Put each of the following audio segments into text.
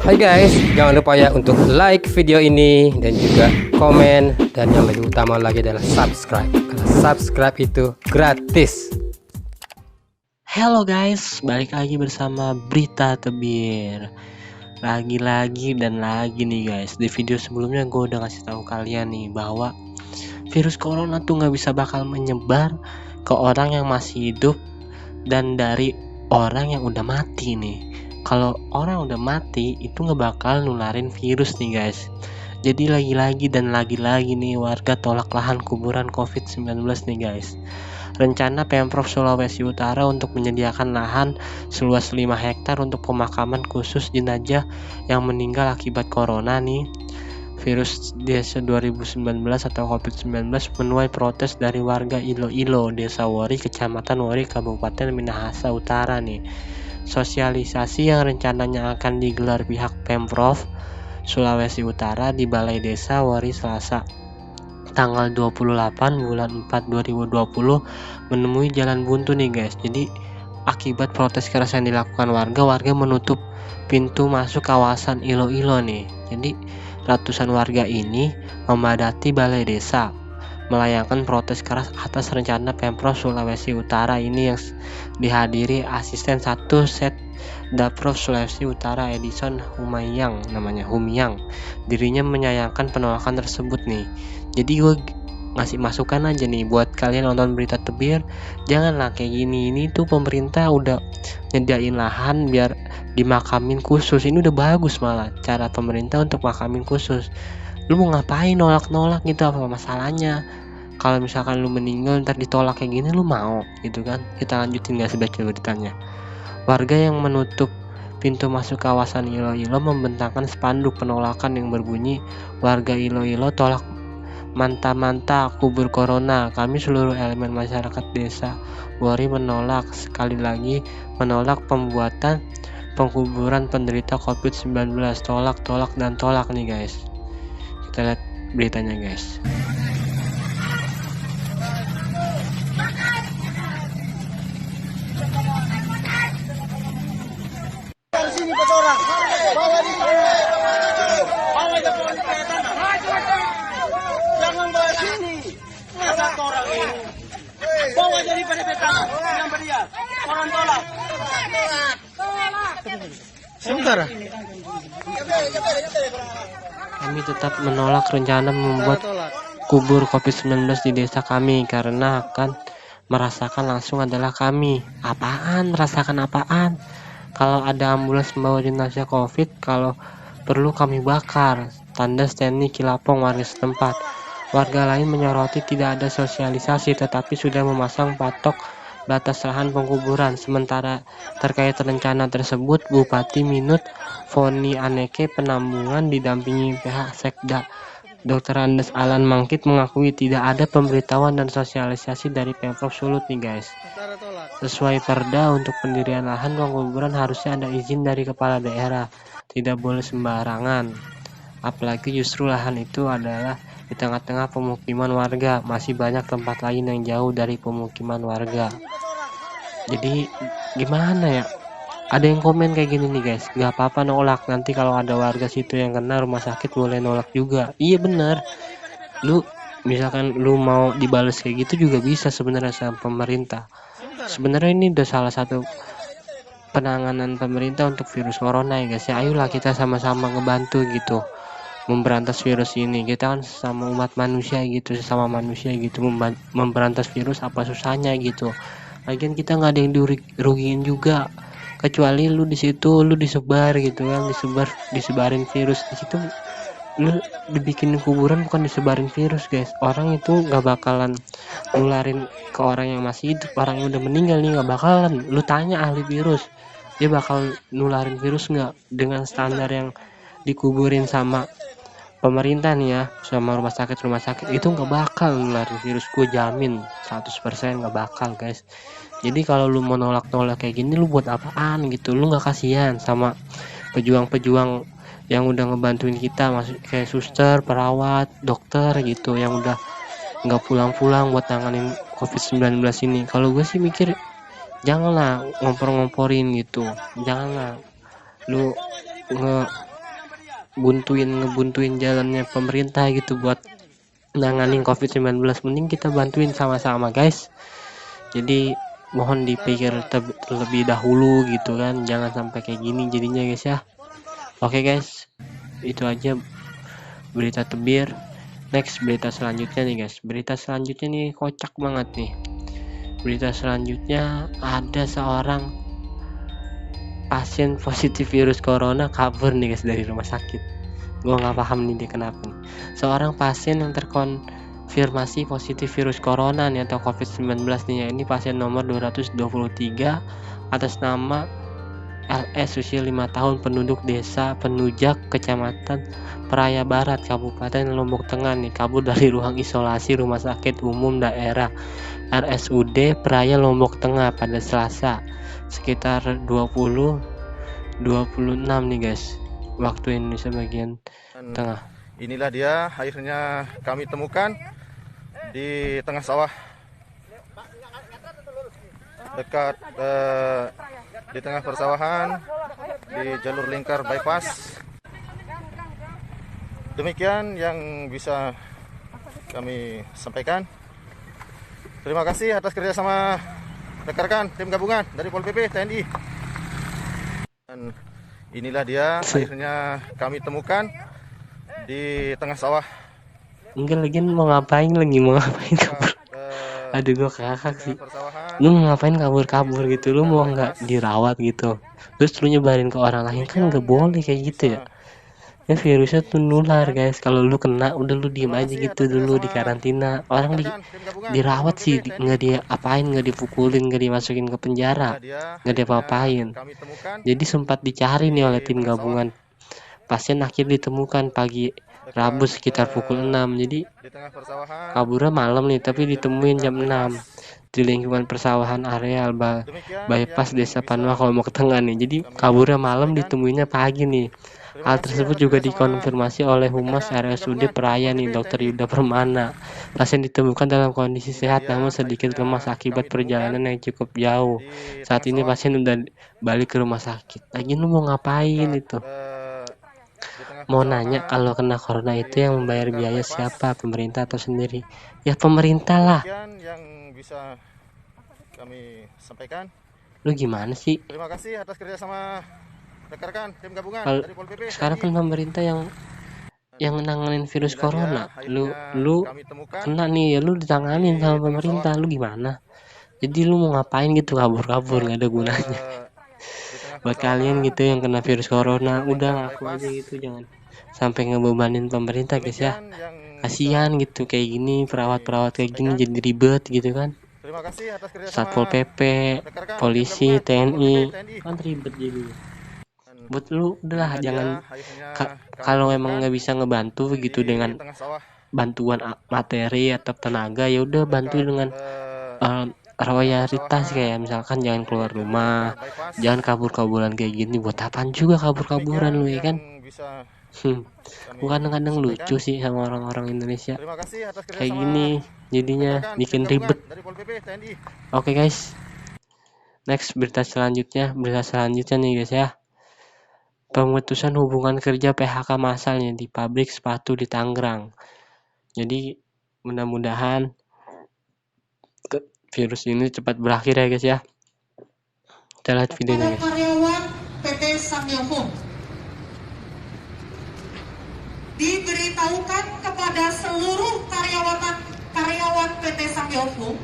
Hai guys, jangan lupa ya untuk like video ini dan juga komen, dan yang lebih utama lagi adalah subscribe, karena subscribe itu gratis. Halo guys, balik lagi bersama Berita Tebir. Lagi-lagi dan lagi nih guys, di video sebelumnya gue udah ngasih tahu kalian nih bahwa virus corona tuh nggak bisa bakal menyebar ke orang yang masih hidup dan dari orang yang udah mati nih. Kalau orang udah mati itu nggak bakal nularin virus nih guys. Jadi lagi-lagi dan lagi-lagi nih warga tolak lahan kuburan COVID-19 nih guys. Rencana Pemprov Sulawesi Utara untuk menyediakan lahan seluas 5 hektar untuk pemakaman khusus jenazah yang meninggal akibat corona nih. Virus desa 2019 atau COVID-19 menuai protes dari warga Ilo-Ilo, Desa Wori, Kecamatan Wori, Kabupaten Minahasa Utara nih. Sosialisasi yang rencananya akan digelar pihak Pemprov Sulawesi Utara di Balai Desa Wori Selasa tanggal 28 bulan 4 2020 menemui jalan buntu nih guys. Jadi akibat protes keras yang dilakukan warga menutup pintu masuk kawasan Ilo-Ilo nih. Jadi ratusan warga ini memadati balai desa melayangkan protes keras atas rencana Pemprov Sulawesi Utara ini yang dihadiri asisten 1 set Daprov Sulawesi Utara Edison Humayang, namanya Humyang. Dirinya menyayangkan penolakan tersebut nih. Jadi gue ngasih masukan aja nih buat kalian nonton Berita Tebir, janganlah kayak gini. Ini tuh pemerintah udah nyediain lahan biar dimakamin khusus. Ini udah bagus malah cara pemerintah untuk makamin khusus. Lu mau ngapain nolak-nolak gitu, apa masalahnya? Kalau misalkan lu meninggal ntar ditolak kayak gini, lu mau gitu kan? Kita lanjutin gak sih baca beritanya. Warga yang menutup pintu masuk kawasan Ilo-Ilo membentangkan spanduk penolakan yang berbunyi, warga Ilo-Ilo tolak manta-manta kubur corona. Kami seluruh elemen masyarakat desa Wori menolak, sekali lagi menolak pembuatan pengkuburan penderita COVID-19. Tolak, tolak, dan tolak nih guys. Kita lihat beritanya guys. Jangan bawa sini. Satu orang ini. Bawa jadi pada yang beriak. Orang tolak. Sebentar. Kami tetap menolak rencana membuat kubur COVID-19 di desa kami karena akan merasakan langsung adalah kami. Apaan? Rasakan apaan? Kalau ada ambulans membawa jenazah COVID, kalau perlu kami bakar. Tanda Stanley Kilapong warga setempat. Warga lain menyoroti tidak ada sosialisasi tetapi sudah memasang patok batas lahan pengkuburan. Sementara terkait rencana tersebut, Bupati Minut Foni Aneke Penambungan didampingi pihak Sekda Dr. Andes Alan Mangkit mengakui tidak ada pemberitahuan dan sosialisasi dari Pemprov Sulut nih guys. Sesuai Perda untuk pendirian lahan pengkuburan harusnya ada izin dari kepala daerah, tidak boleh sembarangan. Apalagi justru lahan itu adalah di tengah-tengah pemukiman warga, masih banyak tempat lain yang jauh dari pemukiman warga. Jadi gimana ya? Ada yang komen kayak gini nih guys, nggak apa-apa nolak, nanti kalau ada warga situ yang kena rumah sakit boleh nolak juga. Iya bener, lu misalkan lu mau dibales kayak gitu juga bisa sebenarnya sama pemerintah. Sebenarnya ini udah salah satu penanganan pemerintah untuk virus corona ya guys ya. Ayolah kita sama-sama ngebantu gitu memberantas virus ini. Kita kan sama umat manusia gitu, sesama manusia gitu, memberantas virus apa susahnya gitu. Lagian kita nggak ada yang dirugiin juga, kecuali lu di situ lu disebar gitu kan, disebarin virus di situ. Lu dibikin kuburan bukan disebarin virus guys. Orang itu nggak bakalan nularin ke orang yang masih hidup. Orang yang udah meninggal nih nggak bakalan. Lu tanya ahli virus, dia bakal nularin virus nggak dengan standar yang dikuburin sama pemerintah nih ya, sama rumah sakit itu nggak bakal nularin virus. Gue jamin 100% nggak bakal guys. Jadi kalau lu mau nolak-nolak kayak gini, lu buat apaan gitu? Lu nggak kasihan sama pejuang-pejuang yang udah ngebantuin kita, masuk kayak suster, perawat, dokter gitu, yang udah nggak pulang-pulang buat nanganin COVID-19 ini. Kalau gue sih mikir janganlah ngompor-ngomporin gitu, janganlah lu ngebuntuin jalannya pemerintah gitu buat nanganin COVID-19. Mending kita bantuin sama-sama guys. Jadi mohon dipikir terlebih dahulu gitu kan, jangan sampai kayak gini jadinya guys ya. Oke guys, itu aja berita tebir. Next berita selanjutnya nih guys, berita selanjutnya nih kocak banget nih. Berita selanjutnya ada seorang pasien positif virus corona kabur nih guys dari rumah sakit. Gue nggak paham nih dia kenapa nih. Seorang pasien yang terkonfirmasi positif virus corona nih atau COVID-19 nih ya. Ini pasien nomor 223 atas nama LS usia 5 tahun, penduduk desa Penujak, Kecamatan Praia Barat, Kabupaten Lombok Tengah nih, kabur dari ruang isolasi Rumah Sakit Umum Daerah RSUD Praia Lombok Tengah pada Selasa sekitar 20.26 nih guys, waktu Indonesia bagian tengah. Inilah dia akhirnya kami temukan di tengah sawah dekat di tengah persawahan di jalur lingkar bypass. Demikian yang bisa kami sampaikan. Terima kasih atas kerjasama rekan-rekan tim gabungan dari Pol PP TNI. Dan inilah dia akhirnya kami temukan di tengah sawah. Enggak lagi mau ngapain kabur. Aduh gue kakak sih. Lu ngapain kabur gitu, lu mau nggak dirawat gitu, terus lu nyebarin ke orang lain kan nggak boleh kayak gitu ya. Ya virusnya tuh nular guys, kalau lu kena udah lu diem aja gitu dulu di karantina. Orang dirawat sih nggak diapain, nggak dipukulin, nggak dimasukin ke penjara, nggak diapa-apain. Jadi sempat dicari nih oleh tim gabungan. Pasien akhirnya ditemukan pagi Rabu sekitar pukul 6. Jadi kaburnya malam nih, tapi ditemuin jam 6 di lingkungan persawahan areal bypass Desa Panua Lombok Tengah nih. Jadi kaburnya malam, ditemuinnya pagi nih. Hal tersebut juga dikonfirmasi oleh Humas RSUD Praia nih, Dr. Yuda Permana. Pasien ditemukan dalam kondisi sehat namun sedikit lemas akibat perjalanan yang cukup jauh. Saat ini pasien udah balik ke rumah sakit. Lagi lu mau ngapain itu? Mau nanya, kalau kena corona itu yang membayar biaya siapa? Pemerintah atau sendiri? Ya pemerintah lah. Yang bisa kami sampaikan. Lu gimana sih? Terima kasih atas kerjasama rekan-rekan tim gabungan dari Pol PP. Sekarang kan pemerintah yang nanganin virus corona. Lu kena nih ya, lu ditanganin sama pemerintah. Lu gimana? Jadi lu mau ngapain gitu, kabur nggak ada gunanya. Buat kalian gitu yang kena virus corona, udah ngaku aja gitu, jangan sampai ngebebanin pemerintah guys ya. Kasihan gitu kayak gini, perawat kayak gini jadi ribet gitu kan. Satpol PP, polisi, TNI kan ribet jadi. Buat lu udahlah, jangan kalau emang nggak bisa ngebantu gitu dengan bantuan materi atau tenaga, ya udah bantu dengan royalitas, kayak misalkan jangan keluar rumah, jangan kabur-kaburan kayak gini. Buat apaan juga kabur-kaburan lu ya kan. Kadang-kadang lucu sih sama orang-orang Indonesia kayak gini, jadinya bikin ribet. Oke guys, next berita selanjutnya nih guys ya. Pemutusan hubungan kerja PHK massalnya di pabrik sepatu di Tangerang. Jadi mudah-mudahan virus ini cepat berakhir ya guys ya. Kita lihat videonya guys. Karyawan PT Samyoko diberitahukan kepada seluruh karyawan PT Samyoko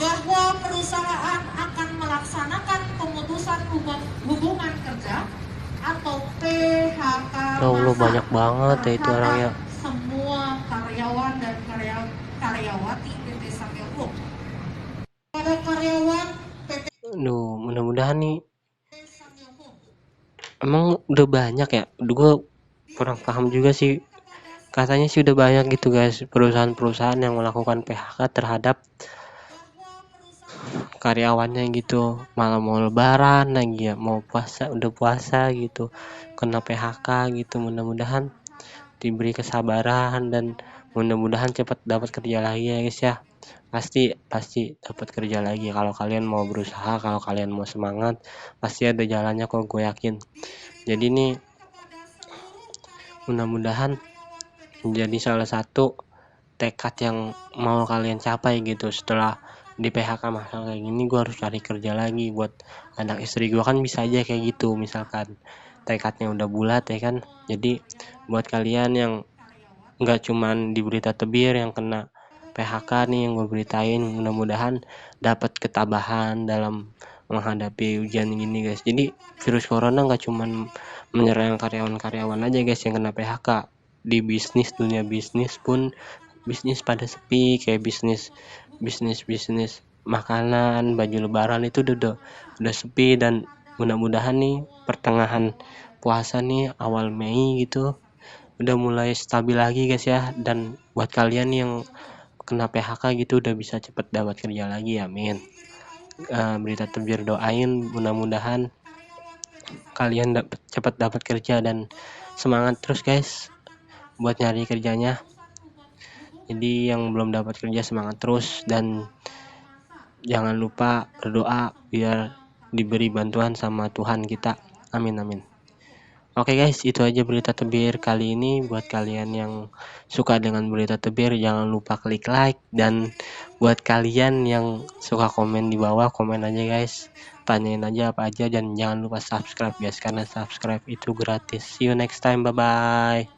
bahwa perusahaan akan melaksanakan pemutusan hubungan kerja atau PHK Allah, banyak banget ya itu orangnya. Semua karyawan dan karyawati PT Samyoko. Pada karyawan PT mudah-mudahan nih. Emang udah banyak ya? Gue kurang paham juga sih. Katanya sih udah banyak gitu guys, perusahaan-perusahaan yang melakukan PHK terhadap karyawannya gitu. Malah mau lebaran lagi ya, mau puasa, udah puasa gitu, kena PHK gitu. Mudah-mudahan diberi kesabaran dan mudah-mudahan cepat dapat kerja lagi ya guys ya. Pasti dapat kerja lagi. Kalau kalian mau berusaha, kalau kalian mau semangat, pasti ada jalannya kok, gue yakin. Jadi nih mudah-mudahan menjadi salah satu tekad yang mau kalian capai gitu. Setelah di PHK masal kayak gini, gue harus cari kerja lagi buat anak istri gue, kan bisa aja kayak gitu misalkan tekadnya udah bulat ya kan. Jadi buat kalian yang nggak cuman di Berita Tebir yang kena PHK nih yang gue beritain, mudah-mudahan dapat ketabahan dalam menghadapi ujian ini guys. Jadi virus corona nggak cuman menyerang karyawan-karyawan aja guys yang kena PHK. Di bisnis, dunia bisnis pun bisnis pada sepi, kayak bisnis makanan, baju lebaran itu udah sepi. Dan mudah-mudahan nih pertengahan puasa nih awal Mei gitu udah mulai stabil lagi guys ya. Dan buat kalian yang kena PHK gitu udah bisa cepet dapat kerja lagi, amin. Berita Tebir doain mudah-mudahan kalian cepet dapat kerja dan semangat terus guys buat nyari kerjanya. Jadi yang belum dapat kerja semangat terus dan jangan lupa berdoa biar diberi bantuan sama Tuhan kita, amin amin. Oke guys, itu aja Berita Tebir kali ini. Buat kalian yang suka dengan Berita Tebir jangan lupa klik like, dan buat kalian yang suka komen di bawah, komen aja guys, tanyain aja apa aja, dan jangan lupa subscribe guys karena subscribe itu gratis. See you next time, bye bye.